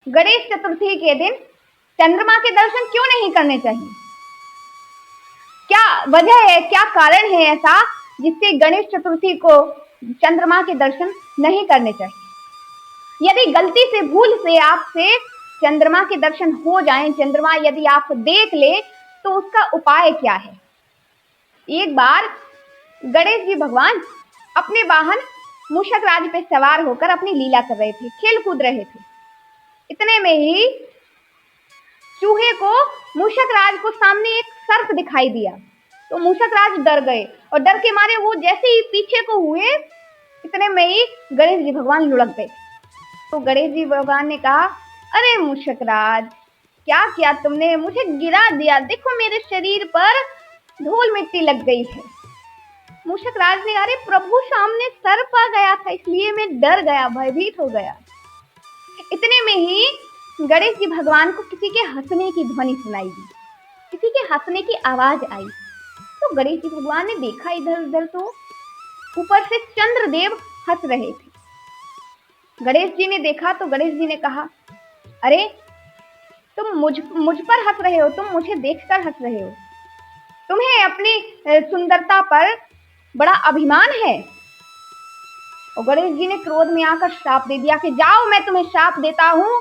गणेश चतुर्थी के दिन चंद्रमा के दर्शन क्यों नहीं करने चाहिए? क्या वजह है, क्या कारण है ऐसा जिससे गणेश चतुर्थी को चंद्रमा के दर्शन नहीं करने चाहिए? यदि गलती से, भूल से आपसे चंद्रमा के दर्शन हो जाएं, चंद्रमा यदि आप देख ले, तो उसका उपाय क्या है? एक बार गणेश जी भगवान अपने वाहन मूषक राज पे सवार होकर अपनी लीला कर रहे थे, खेल कूद रहे थे। इतने में ही चूहे को मूषक राज को सामने एक सर्प दिखाई दिया, तो मूषक राज डर गए और डर के मारे वो जैसे ही पीछे को हुए, इतने में ही गणेश जी भगवान लुढ़क गए। तो गणेश जी भगवान ने कहा, अरे मूषक राज, क्या किया तुमने? मुझे गिरा दिया, देखो मेरे शरीर पर धूल मिट्टी लग गई है। मूषक राज ने, अरे प्रभु, सामने सर्प आ गया था, इसलिए मैं डर गया, भयभीत हो गया। इतने में ही गणेश जी भगवान को किसी के हंसने की ध्वनि सुनाई दी, किसी के हंसने की आवाज आई। तो गणेश जी भगवान ने देखा इधर उधर, तो ऊपर से चंद्रदेव हंस रहे थे। गणेश जी ने देखा तो गणेश जी ने कहा, अरे तुम मुझ पर हंस रहे हो, तुम मुझे देखकर हंस रहे हो, तुम्हें अपनी सुंदरता पर बड़ा अभिमान है। और गणेश जी ने क्रोध में आकर श्राप दे दिया कि जाओ, मैं तुम्हें श्राप देता हूं,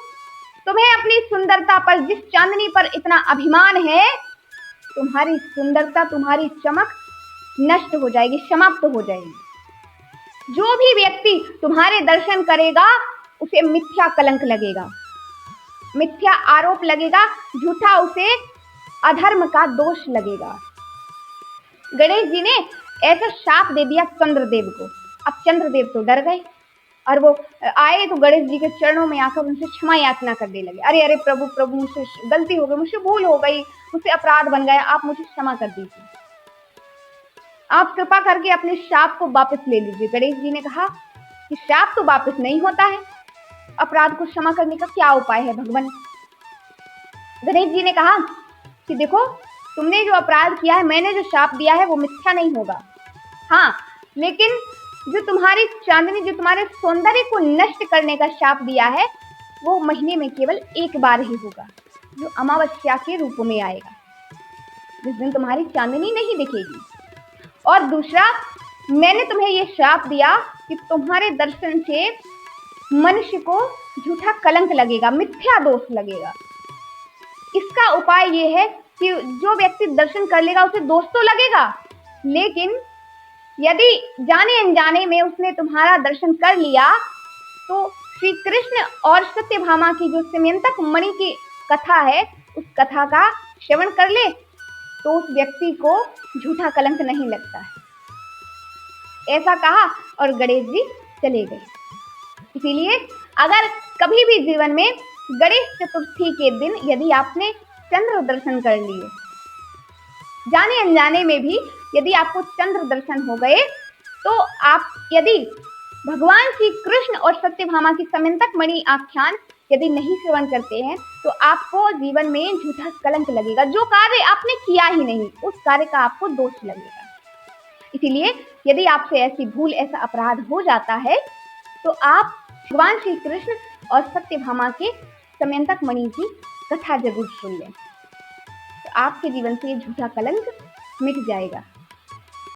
तुम्हें अपनी सुंदरता पर, जिस चांदनी पर इतना अभिमान है, तुम्हारी सुंदरता, तुम्हारी चमक नष्ट हो जाएगी, समाप्त हो जाएगी। जो भी व्यक्ति तुम्हारे दर्शन करेगा उसे मिथ्या कलंक लगेगा, मिथ्या आरोप लगेगा, झूठा उसे अधर्म का दोष लगेगा। गणेश जी ने ऐसा शाप दे दिया चंद्रदेव को। अब चंद्रदेव तो डर गए और वो आए तो गणेश जी के चरणों में आकर उनसे क्षमा याचना करने लगे। अरे अरे प्रभु, प्रभु, मुझसे गलती हो गई, मुझसे भूल हो गई, मुझसे अपराध बन गया, आप मुझे क्षमा कर दीजिए, आप कृपा करके अपने शाप को वापस ले लीजिए। गणेश जी ने कहा कि शाप तो वापस नहीं होता है, अपराध को क्षमा करने का क्या उपाय है भगवान? गणेश जी ने कहा कि देखो, तुमने जो अपराध किया है, मैंने जो शाप दिया है, वो मिथ्या नहीं होगा। हाँ, लेकिन जो तुम्हारी चांदनी, जो तुम्हारे सौंदर्य को नष्ट करने का शाप दिया है, वो महीने में केवल एक बार ही होगा, जो अमावस्या के रूप में आएगा, जिस दिन तुम्हारी चांदनी नहीं दिखेगी। और दूसरा, मैंने तुम्हें ये श्राप दिया कि तुम्हारे दर्शन से मनुष्य को झूठा कलंक लगेगा, मिथ्या दोष लगेगा। इसका उपाय ये है कि जो व्यक्ति दर्शन कर लेगा उसे दोष तो लगेगा, लेकिन यदि जाने अनजाने में उसने तुम्हारा दर्शन कर लिया, तो श्री कृष्ण और सत्यभामा की जो समयंतक मणि की कथा है, उस कथा का श्रवण कर ले, तो उस व्यक्ति को झूठा कलंक नहीं लगता है। ऐसा कहा और गणेश जी चले गए। इसीलिए अगर कभी भी जीवन में गणेश चतुर्थी के दिन यदि आपने चंद्र दर्शन कर लिए, जाने अनजाने में भी यदि आपको चंद्र दर्शन हो गए, तो आप यदि भगवान श्री कृष्ण और सत्यभामा की समयंतक मणि आख्यान यदि नहीं श्रवण करते हैं, तो आपको जीवन में झूठा कलंक लगेगा। जो कार्य आपने किया ही नहीं, उस कार्य का आपको दोष लगेगा। इसीलिए यदि आपसे ऐसी भूल, ऐसा अपराध हो जाता है, तो आप भगवान श्री कृष्ण और सत्यभामा के समयंतक मणि की कथा जरूर सुन लें, तो आपके जीवन से ये झूठा कलंक मिट जाएगा।